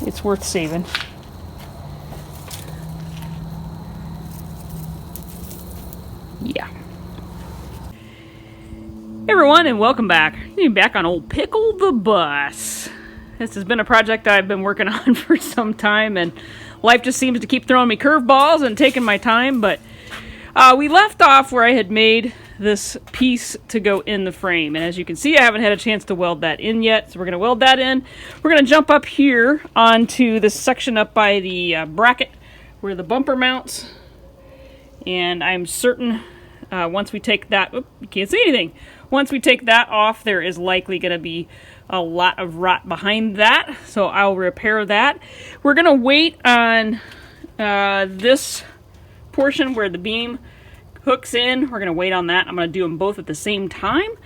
it's worth saving. Yeah. Hey everyone, and welcome back. You're back on old Pickle the Bus. This has been a project I've been working on for some time, and life just seems to keep throwing me curveballs and taking my time, but we left off where I had made this piece to go in the frame, and as you can see, I haven't had a chance to weld that in yet, so we're going to weld that in. We're going to jump up here onto this section up by the bracket where the bumper mounts, and I'm certain once we take that, you can't see anything. Once we take that off, there is likely going to be a lot of rot behind that, so I'll repair that. We're going to wait on this portion where the beam hooks in. We're going to wait on that. I'm going to do them both at the same time,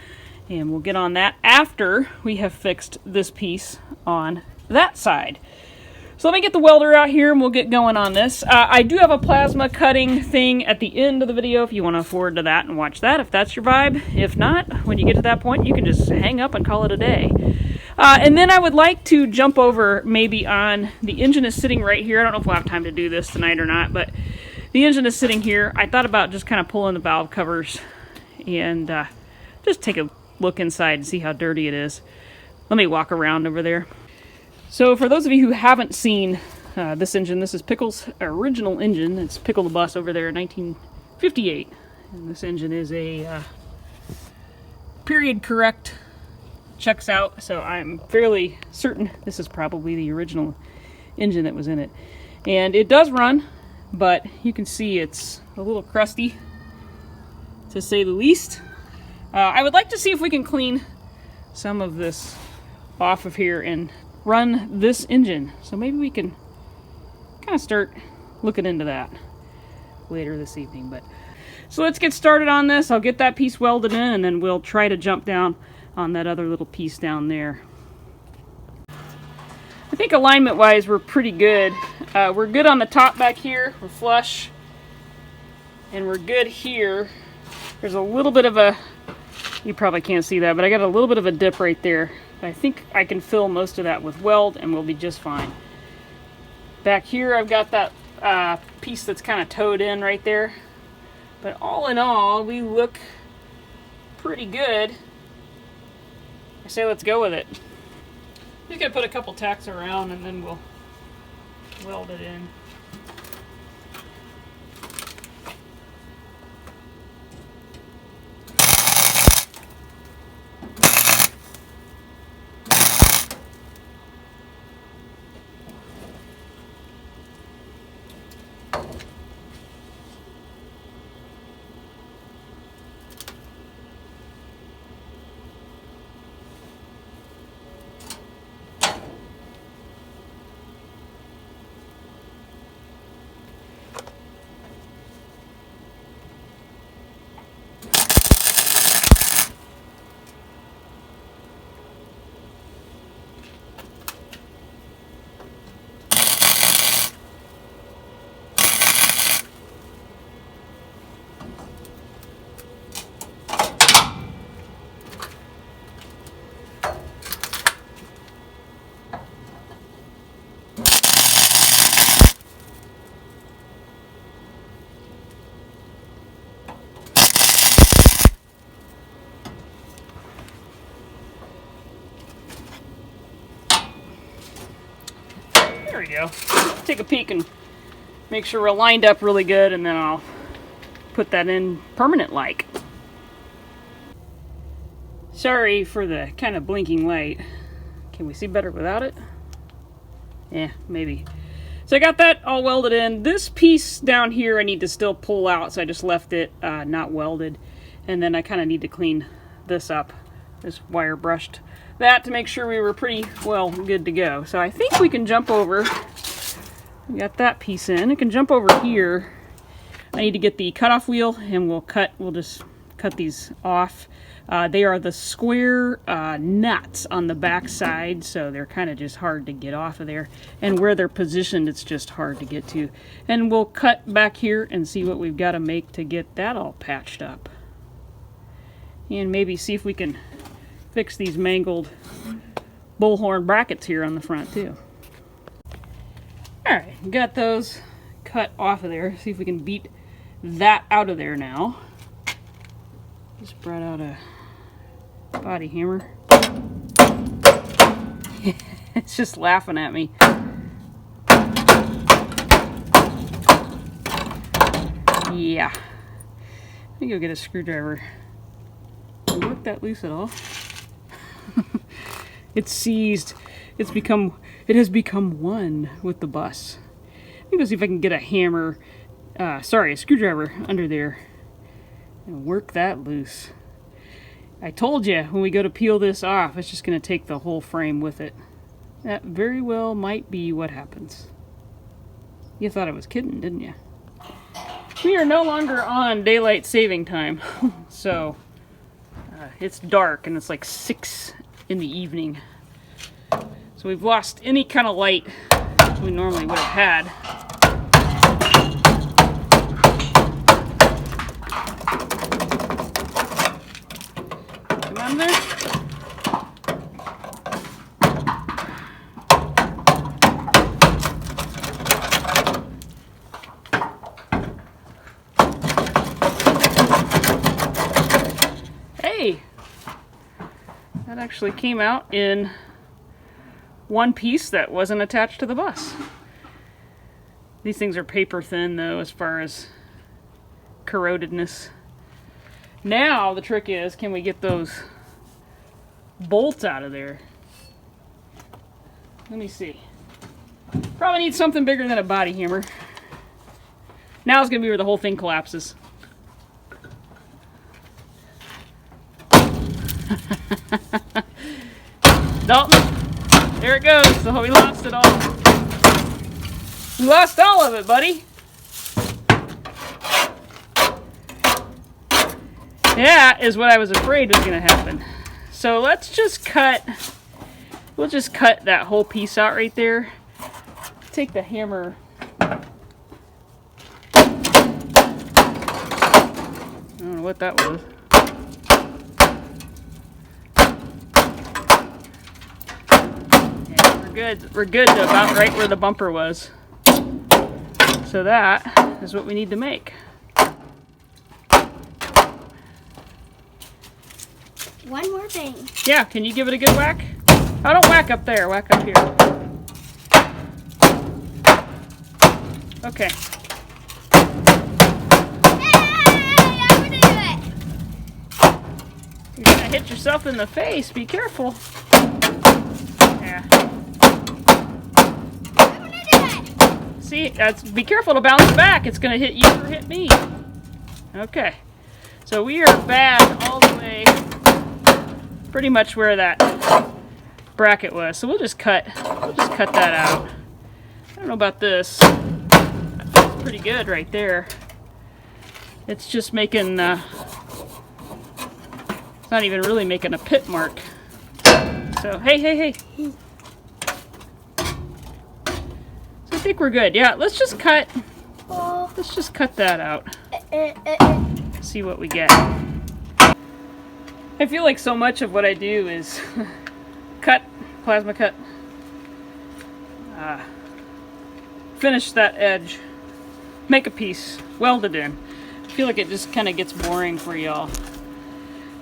and we'll get on that after we have fixed this piece on that side. So let me get the welder out here and we'll get going on this. I do have a plasma cutting thing at the end of the video if you want to forward to that and watch that, if that's your vibe. If not, when you get to that point, you can just hang up and call it a day. And then I would like to jump over maybe on, the engine is sitting right here. I don't know if we'll have time to do this tonight or not, but the engine is sitting here. I thought about just kind of pulling the valve covers and just take a look inside and see how dirty it is. Let me walk around over there. So for those of you who haven't seen this engine, this is Pickle's original engine. It's Pickle the Bus over there in 1958. And this engine is a period correct, checks out, so I'm fairly certain this is probably the original engine that was in it. And it does run, but you can see it's a little crusty, to say the least. I would like to see if we can clean some of this off of here and run this engine. So maybe we can kind of start looking into that later this evening. But so let's get started on this. I'll get that piece welded in and then we'll try to jump down on that other little piece down there. I think alignment wise we're pretty good. We're good on the top back here. We're flush. And we're good here. There's a little bit of a, you probably can't see that, but I got a little bit of a dip right there. I think I can fill most of that with weld and we'll be just fine. Back here I've got that piece that's kind of towed in right there. But all in all, we look pretty good. I say let's go with it. Just gonna put a couple tacks around and then we'll weld it in. There we go. Take a peek and make sure we're lined up really good, and then I'll put that in permanent like. Sorry for the kind of blinking light. Can we see better without it? Yeah, maybe. So I got that all welded in. This piece down here I need to still pull out, so I just left it not welded. And then I kind of need to clean this up. This wire brushed that to make sure we were pretty well good to go. So I think we can jump over. We got that piece in. I can jump over here. I need to get the cutoff wheel and we'll just cut these off. They are the square nuts on the back side, so they're kind of just hard to get off of there. And where they're positioned, it's just hard to get to. And we'll cut back here and see what we've got to make to get that all patched up. And maybe see if we can fix these mangled bullhorn brackets here on the front too. Alright, got those cut off of there. See if we can beat that out of there now. Just brought out a body hammer. It's just laughing at me. Yeah. Let me go get a screwdriver. Can you work that loose at all? It's seized. It has become one with the bus. Let me go see if I can get a hammer, a screwdriver under there and work that loose. I told you when we go to peel this off, it's just going to take the whole frame with it. That very well might be what happens. You thought I was kidding, didn't you? We are no longer on daylight saving time, so it's dark and it's like 6 in the evening. So we've lost any kind of light we normally would have had. Come on there. Hey! That actually came out in one piece that wasn't attached to the bus. These things are paper thin though as far as corrodedness. Now the trick is, can we get those bolts out of there? Let me see. Probably need something bigger than a body hammer. Now it's going to be where the whole thing collapses. Dalton, there it goes. So we lost it all. We lost all of it, buddy. That is what I was afraid was going to happen. So let's just cut, we'll just cut that whole piece out right there. Take the hammer. I don't know what that was. We're good to about right where the bumper was. So that is what we need to make. One more thing. Yeah, can you give it a good whack? Oh, don't whack up there, whack up here. Okay. Hey, I'm gonna do it. You're gonna hit yourself in the face, be careful. Yeah. See, be careful to bounce back. It's going to hit you or hit me. Okay. So we are bad all the way pretty much where that bracket was. So we'll just cut that out. I don't know about this. That's pretty good right there. It's just making it's not even really making a pit mark. So hey. I think we're good. Yeah, let's just cut that out. See what we get. I feel like so much of what I do is cut, plasma cut, finish that edge, make a piece, weld it in. I feel like it just kind of gets boring for y'all.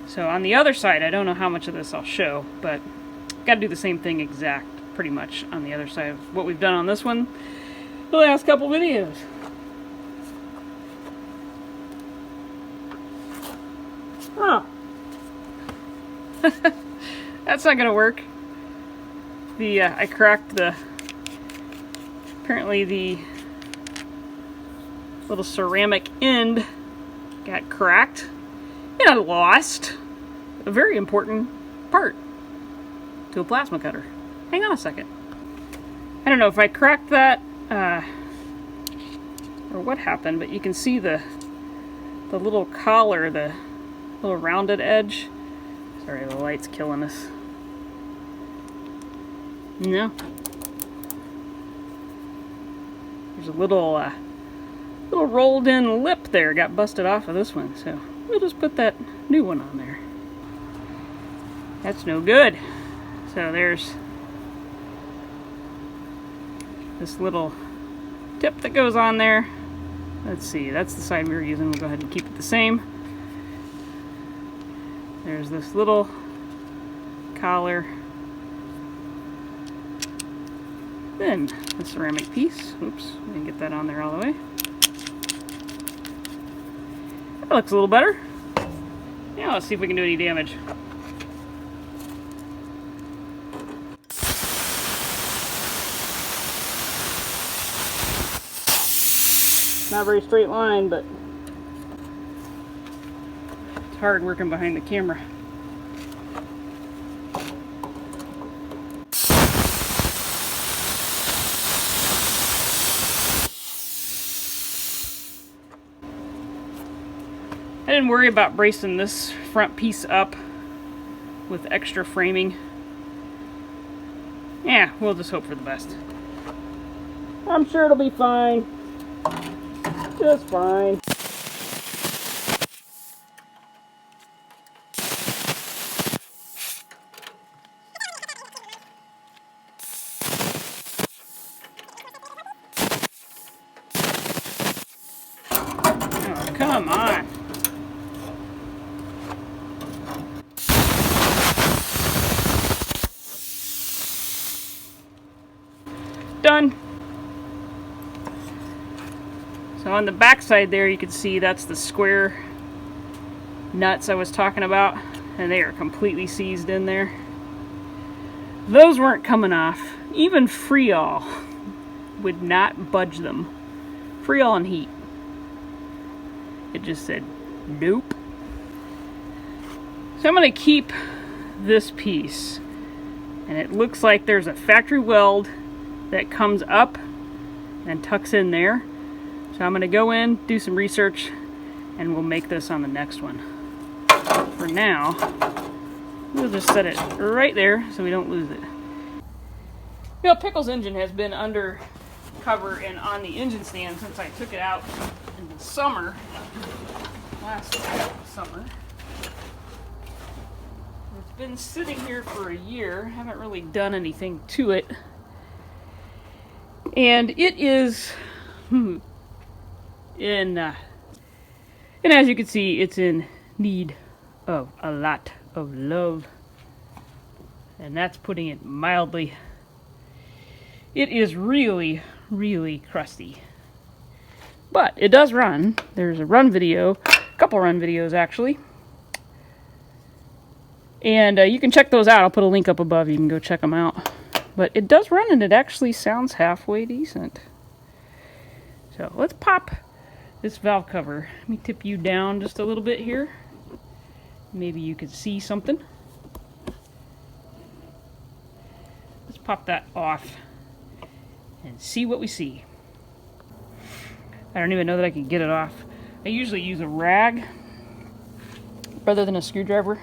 So on the other side, I don't know how much of this I'll show, but got to do the same thing exact pretty much on the other side of what we've done on this one the last couple videos. Huh. That's not gonna work. I cracked apparently the little ceramic end got cracked and I lost a very important part to a plasma cutter. Hang on a second. I don't know if I cracked that or what happened, but you can see the little collar, the little rounded edge. Sorry, the light's killing us. No. There's a little rolled in lip there, got busted off of this one, so we'll just put that new one on there. That's no good. So there's this little tip that goes on there. Let's see, that's the side we were using. We'll go ahead and keep it the same. There's this little collar. Then the ceramic piece. Oops, we didn't get that on there all the way. That looks a little better. Yeah, let's see if we can do any damage. Not a very straight line, but it's hard working behind the camera. I didn't worry about bracing this front piece up with extra framing. Yeah, we'll just hope for the best. I'm sure it'll be fine. Just fine. Oh, come on. Done. So on the back side there, you can see that's the square nuts I was talking about, and they are completely seized in there. Those weren't coming off. Even Freol would not budge them. Freol and heat. It just said nope. So I'm going to keep this piece, and it looks like there's a factory weld that comes up and tucks in there. So I'm going to go in, do some research, and we'll make this on the next one. For now, we'll just set it right there so we don't lose it. You know, Pickle's engine has been under cover and on the engine stand since I took it out in the summer, last summer. It's been sitting here for a year. Haven't really done anything to it. And it is and as you can see, it's in need of a lot of love, and that's putting it mildly. It is really, really crusty, but it does run. There's a run video, a couple run videos actually, and you can check those out. I'll put a link up above. You can go check them out. But it does run, and it actually sounds halfway decent. So let's pop this valve cover. Let me tip you down just a little bit here. Maybe you can see something. Let's pop that off and see what we see. I don't even know that I can get it off. I usually use a rag rather than a screwdriver.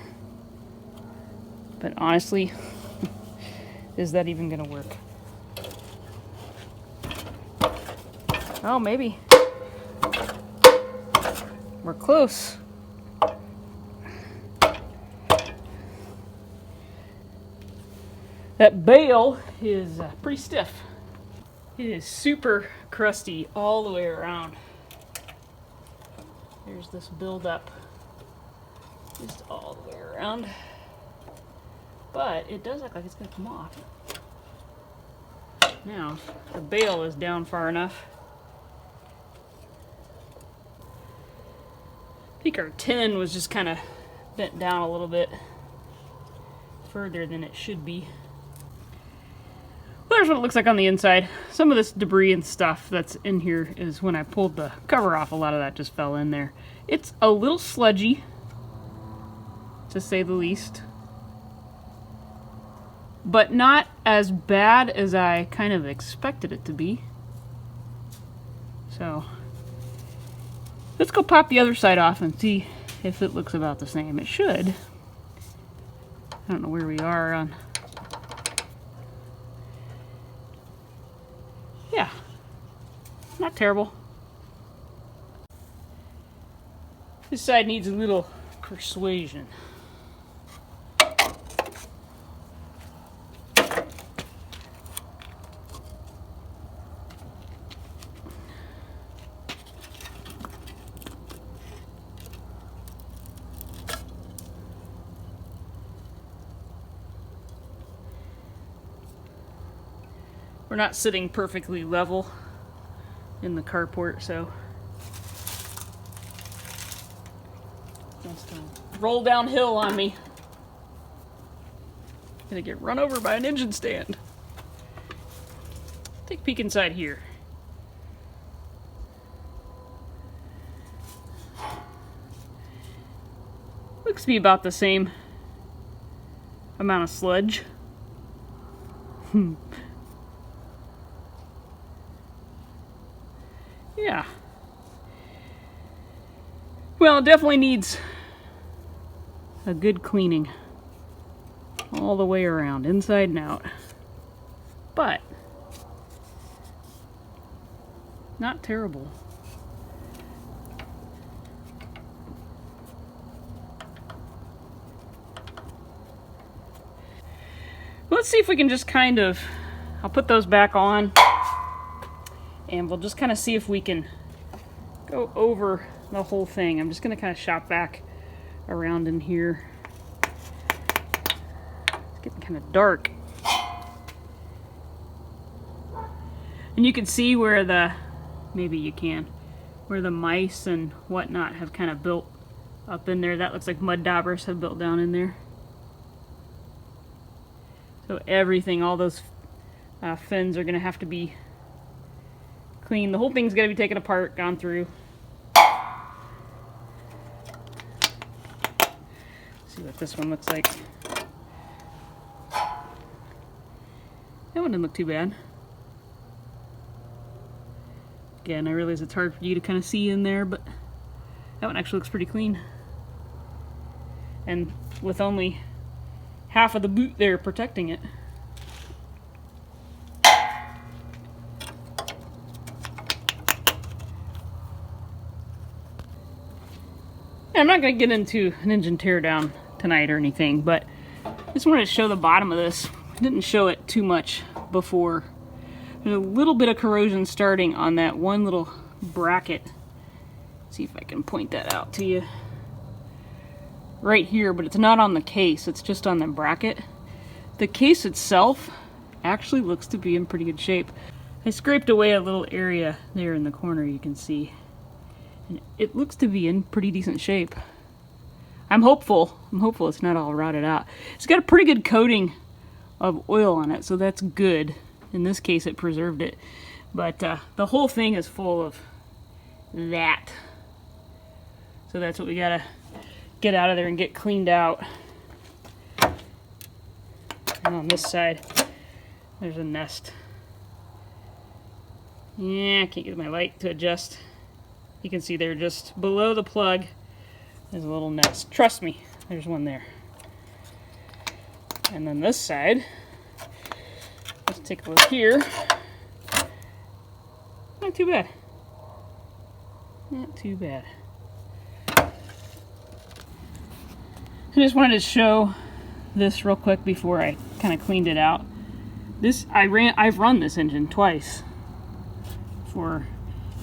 But honestly, is that even gonna work? Oh, maybe. We're close. That bale is pretty stiff. It is super crusty all the way around. There's this buildup just all the way around. But it does look like it's going to come off. Now, the bale is down far enough. I think our tin was just kind of bent down a little bit further than it should be. Well, there's what it looks like on the inside. Some of this debris and stuff that's in here is when I pulled the cover off, a lot of that just fell in there. It's a little sludgy, to say the least. But not as bad as I kind of expected it to be. So, let's go pop the other side off and see if it looks about the same. It should. I don't know where we are on. Yeah, not terrible. This side needs a little persuasion. we're not sitting perfectly level in the carport, so just roll downhill on me. Gonna get run over by an engine stand. Take a peek inside here. Looks to be about the same amount of sludge. Yeah. Well, it definitely needs a good cleaning all the way around, inside and out. But not terrible. Let's see if we can just kind of, I'll put those back on, and we'll just kind of see if we can go over the whole thing. I'm just going to kind of shop back around in here. It's getting kind of dark. And you can see where the, maybe you can, where the mice and whatnot have kind of built up in there. That looks like mud daubers have built down in there. So everything, all those fins are going to have to be cleaned. The whole thing's got to be taken apart, gone through. See what this one looks like. That one didn't look too bad. Again, I realize it's hard for you to kind of see in there, but that one actually looks pretty clean. And with only half of the boot there protecting it. I'm not going to get into an engine teardown tonight or anything, but I just wanted to show the bottom of this. I didn't show it too much before. There's a little bit of corrosion starting on that one little bracket. See if I can point that out to you. Right here, but it's not on the case, it's just on the bracket. The case itself actually looks to be in pretty good shape. I scraped away a little area there in the corner, you can see. And it looks to be in pretty decent shape. I'm hopeful it's not all rotted out. It's got a pretty good coating of oil on it, so that's good. In this case, it preserved it. But the whole thing is full of that. So that's what we gotta get out of there and get cleaned out. And on this side, there's a nest. Yeah, I can't get my light to adjust. You can see there just below the plug is a little nest. Trust me, there's one there. And then this side, let's take a look here. Not too bad. Not too bad. I just wanted to show this real quick before I kind of cleaned it out. I've run this engine twice for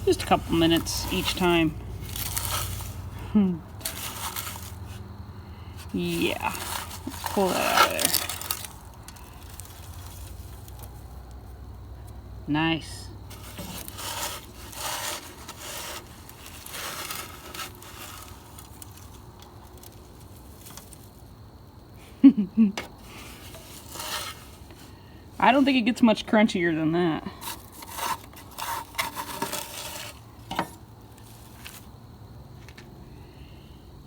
just a couple minutes each time. Yeah, let's pull that out of there. Nice. I don't think it gets much crunchier than that.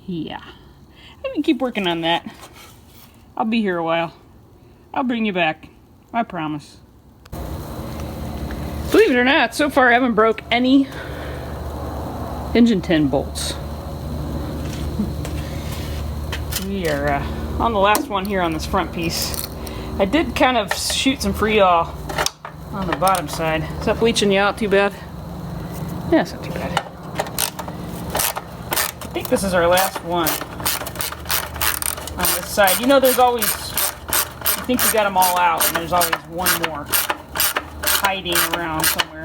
Yeah. I'm gonna keep working on that. I'll be here a while. I'll bring you back. I promise. Believe it or not, so far I haven't broke any engine tin bolts. We are on the last one here on this front piece. I did kind of shoot some Freeol on the bottom side. Is that bleaching you out too bad? Yeah, it's not too bad. I think this is our last one on this side. You know, there's always, you think you got them all out, and there's always one more hiding around somewhere.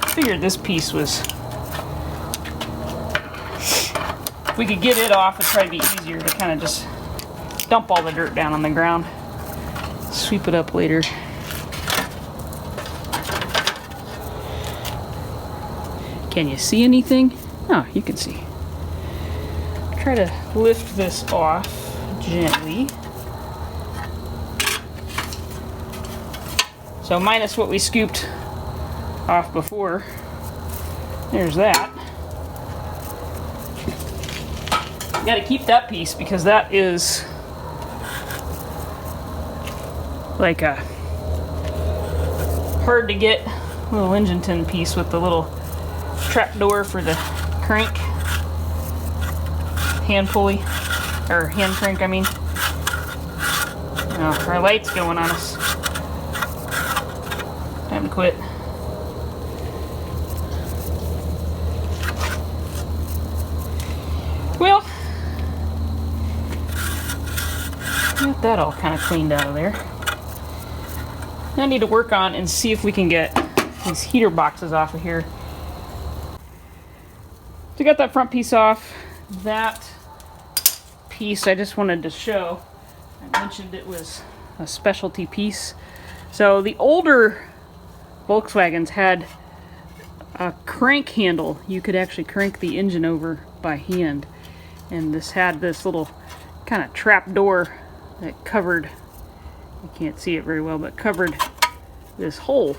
I figured this piece was, if we could get it off, it'd probably be easier to kind of just dump all the dirt down on the ground. Sweep it up later. Can you see anything? Oh, you can see. Try to lift this off gently. So minus what we scooped off before. There's that. You gotta keep that piece because that is like a hard to get little engine tin piece with the little trap door for the crank. Hand pulley. Or hand crank, I mean. Oh, our light's going on us. Time to quit. Well, got that all kind of cleaned out of there. Now I need to work on and see if we can get these heater boxes off of here. So got that front piece off. That piece I just wanted to show. I mentioned it was a specialty piece. So the older Volkswagens had a crank handle. You could actually crank the engine over by hand. And this had this little kind of trap door that covered, you can't see it very well, but covered this hole.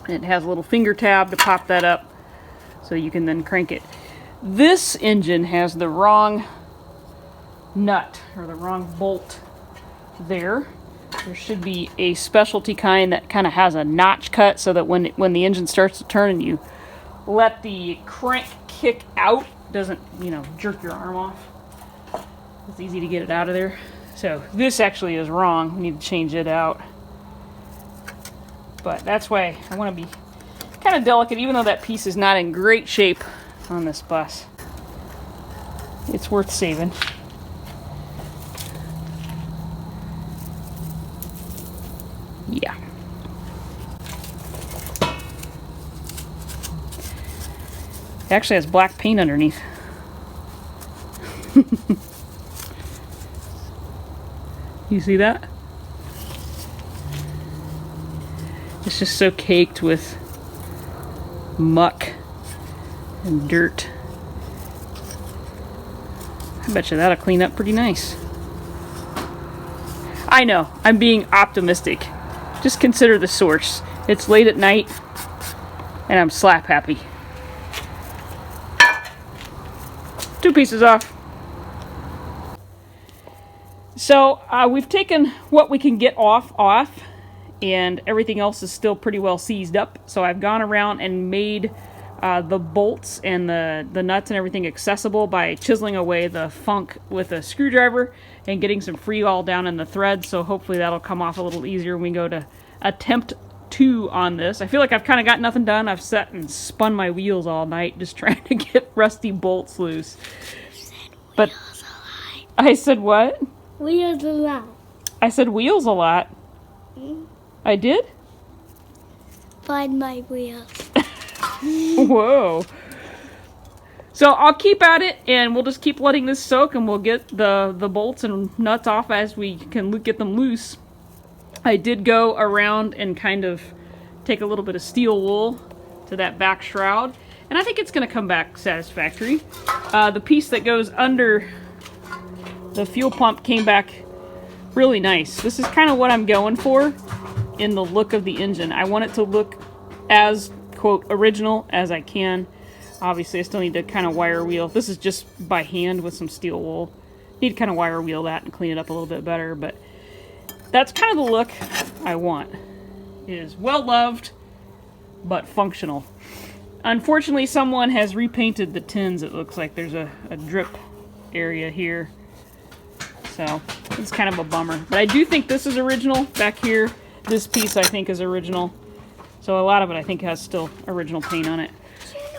And it has a little finger tab to pop that up so you can then crank it. This engine has the wrong nut or the wrong bolt there. There should be a specialty kind that kind of has a notch cut so that when the engine starts to turn and you let the crank kick out, it doesn't, you know, jerk your arm off. It's easy to get it out of there. So this actually is wrong. We need to change it out. But that's why I want to be kind of delicate, even though that piece is not in great shape on this bus. It's worth saving. Yeah. It actually has black paint underneath. You see that? It's just so caked with muck and dirt. I bet you that'll clean up pretty nice. I know, I'm being optimistic. Just consider the source. It's late at night, and I'm slap happy. 2 pieces off. So we've taken what we can get off, and everything else is still pretty well seized up. So I've gone around and made the bolts and the nuts and everything accessible by chiseling away the funk with a screwdriver and getting some freewall down in the threads. So hopefully that'll come off a little easier when we go to attempt 2 on this. I feel like I've kind of got nothing done. I've sat and spun my wheels all night just trying to get rusty bolts loose. But I said what? Wheels a lot. I said wheels a lot. I did? Find my wheels. Whoa. So I'll keep at it, and we'll just keep letting this soak, and we'll get the bolts and nuts off as we can get them loose. I did go around and kind of take a little bit of steel wool to that back shroud, and I think it's going to come back satisfactory. The piece that goes under the fuel pump came back really nice. This is kind of what I'm going for in the look of the engine. I want it to look as, quote, original as I can. Obviously, I still need to kind of wire wheel. This is just by hand with some steel wool. Need to kind of wire wheel that and clean it up a little bit better, but that's kind of the look I want. It is well loved, but functional. Unfortunately, someone has repainted the tins. It looks like there's a drip area here. So it's kind of a bummer. But I do think this is original. Back here, this piece I think is original. So a lot of it I think has still original paint on it.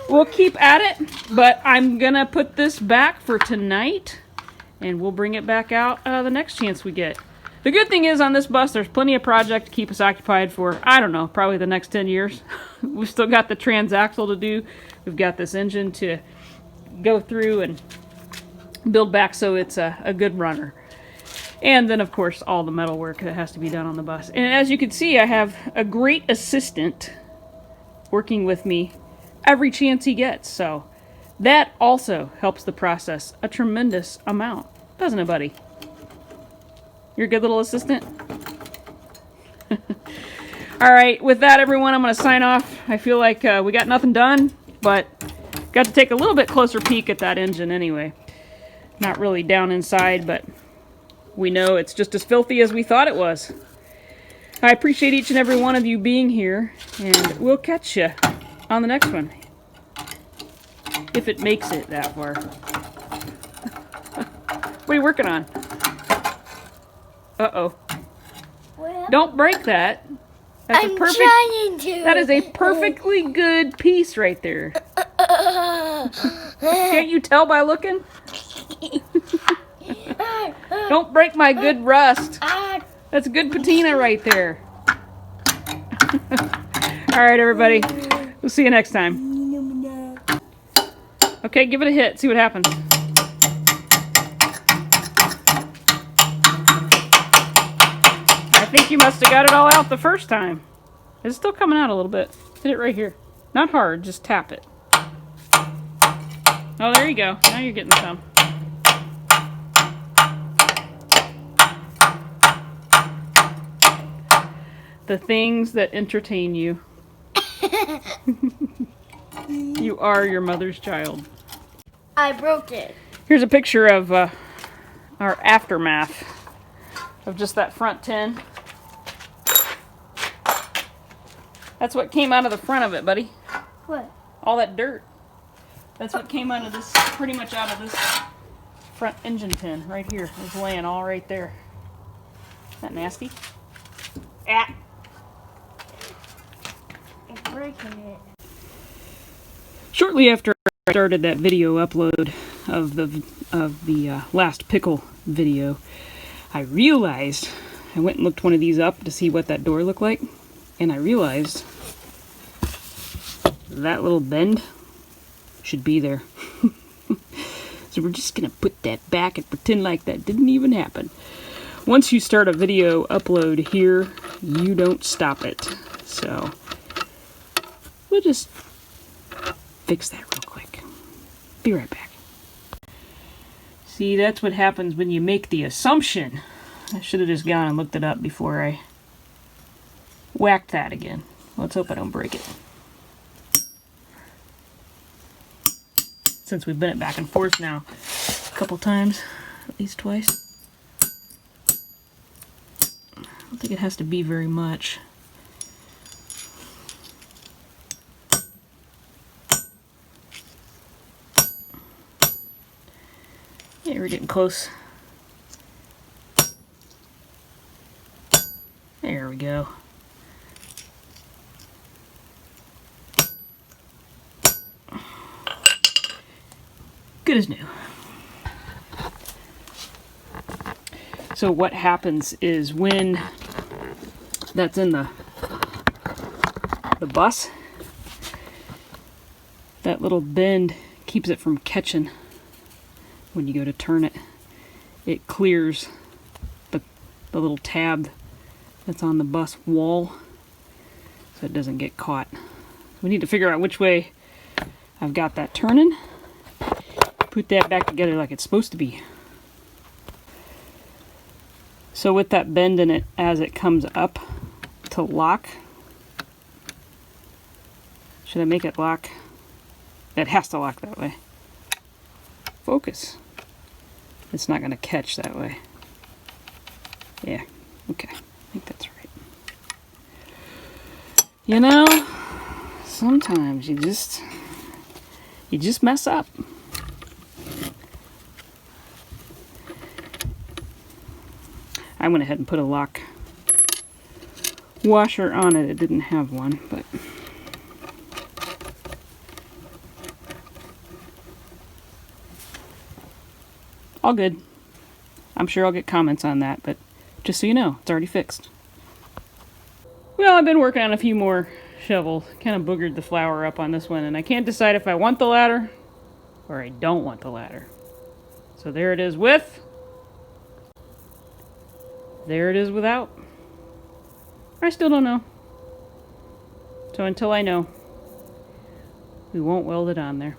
We'll keep at it, but I'm going to put this back for tonight. And we'll bring it back out the next chance we get. The good thing is on this bus, there's plenty of project to keep us occupied for, I don't know, probably the next 10 years. We've still got the transaxle to do. We've got this engine to go through and build back so it's a good runner. And then, of course, all the metal work that has to be done on the bus. And as you can see, I have a great assistant working with me every chance he gets. So that also helps the process a tremendous amount. Doesn't it, buddy? You're a good little assistant? All right, with that, everyone, I'm going to sign off. I feel like we got nothing done, but got to take a little bit closer peek at that engine anyway. Not really down inside, but we know it's just as filthy as we thought it was. I appreciate each and every one of you being here, and we'll catch you on the next one. If it makes it that far. What are you working on? Uh-oh. Well, Don't break that. That's I'm trying to. That is a perfectly good piece right there. Can't you tell by looking? Don't break my good rust. That's good patina right there. All right, everybody. We'll see you next time. Okay, give it a hit. See what happens. I think you must have got it all out the first time. It's still coming out a little bit. Hit it right here. Not hard, just tap it. Oh, there you go. Now you're getting some. The things that entertain you. You are your mother's child. I broke it. Here's a picture of our aftermath of just that front tin. That's what came out of the front of it, buddy. What? All that dirt. That's what came out of this, pretty much out of this front engine tin right here. It's laying all right there. Isn't that nasty? Ah. I'm breaking it. Shortly after I started that video upload of the last pickle video, I realized, I went and looked one of these up to see what that door looked like, and I realized that little bend should be there. So we're just gonna put that back and pretend like that didn't even happen. Once you start a video upload here, you don't stop it. So we'll just fix that real quick. Be right back. See, that's what happens when you make the assumption. I should have just gone and looked it up before I whacked that again. Let's hope I don't break it. Since we've been it back and forth now a couple times, at least twice. I don't think it has to be very much. Yeah, we're getting close. There we go. Good as new. So what happens is when that's in the bus, that little bend keeps it from catching when you go to turn it. It clears the little tab that's on the bus wall so it doesn't get caught. We need to figure out which way I've got that turning. Put that back together like it's supposed to be. So with that bend in it as it comes up to lock, should I make it lock? It has to lock that way. Focus. It's not going to catch that way. Yeah, okay. I think that's right. You know, sometimes you just mess up. I went ahead and put a lock washer on it. It didn't have one, but all good. I'm sure I'll get comments on that, but just so you know, it's already fixed. Well, I've been working on a few more shovels. Kind of boogered the flour up on this one, and I can't decide if I want the ladder or I don't want the ladder. So there it is with there it is without. I still don't know. So until I know, we won't weld it on there.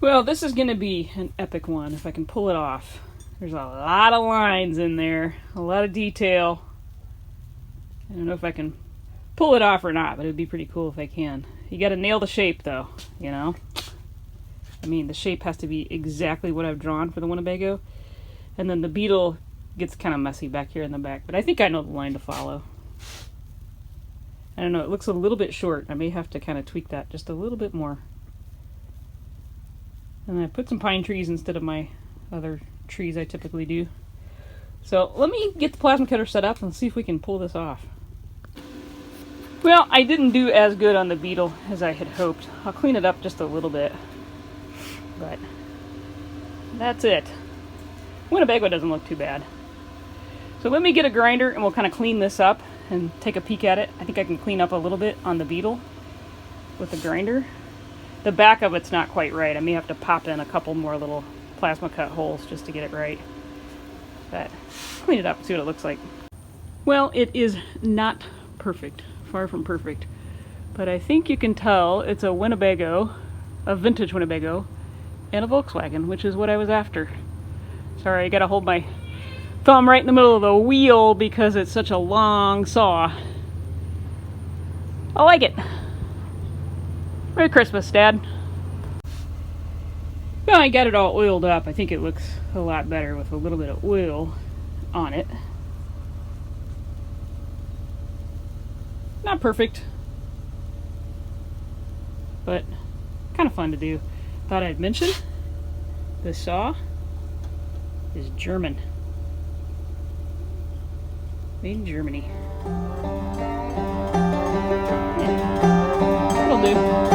Well, this is going to be an epic one if I can pull it off. There's a lot of lines in there, a lot of detail. I don't know if I can pull it off or not, but it would be pretty cool if I can. You got to nail the shape though, you know? I mean, the shape has to be exactly what I've drawn for the Winnebago. And then the beetle gets kind of messy back here in the back, but I think I know the line to follow. I don't know, it looks a little bit short. I may have to kind of tweak that just a little bit more. And I put some pine trees instead of my other trees I typically do. So let me get the plasma cutter set up and see if we can pull this off. Well, I didn't do as good on the beetle as I had hoped. I'll clean it up just a little bit. But that's it. Winnebago doesn't look too bad. So let me get a grinder and we'll kind of clean this up and take a peek at it. I think I can clean up a little bit on the beetle with the grinder. The back of it's not quite right. I may have to pop in a couple more little plasma cut holes just to get it right. But clean it up and see what it looks like. Well, it is not perfect. Far from perfect. But I think you can tell it's a Winnebago, a vintage Winnebago, and a Volkswagen, which is what I was after. Sorry, I gotta hold my thumb right in the middle of the wheel because it's such a long saw. I like it. Merry Christmas, Dad. Well, I got it all oiled up. I think it looks a lot better with a little bit of oil on it. Not perfect, but kind of fun to do. Thought I'd mention this saw is German. Made in Germany. Yeah, that'll do.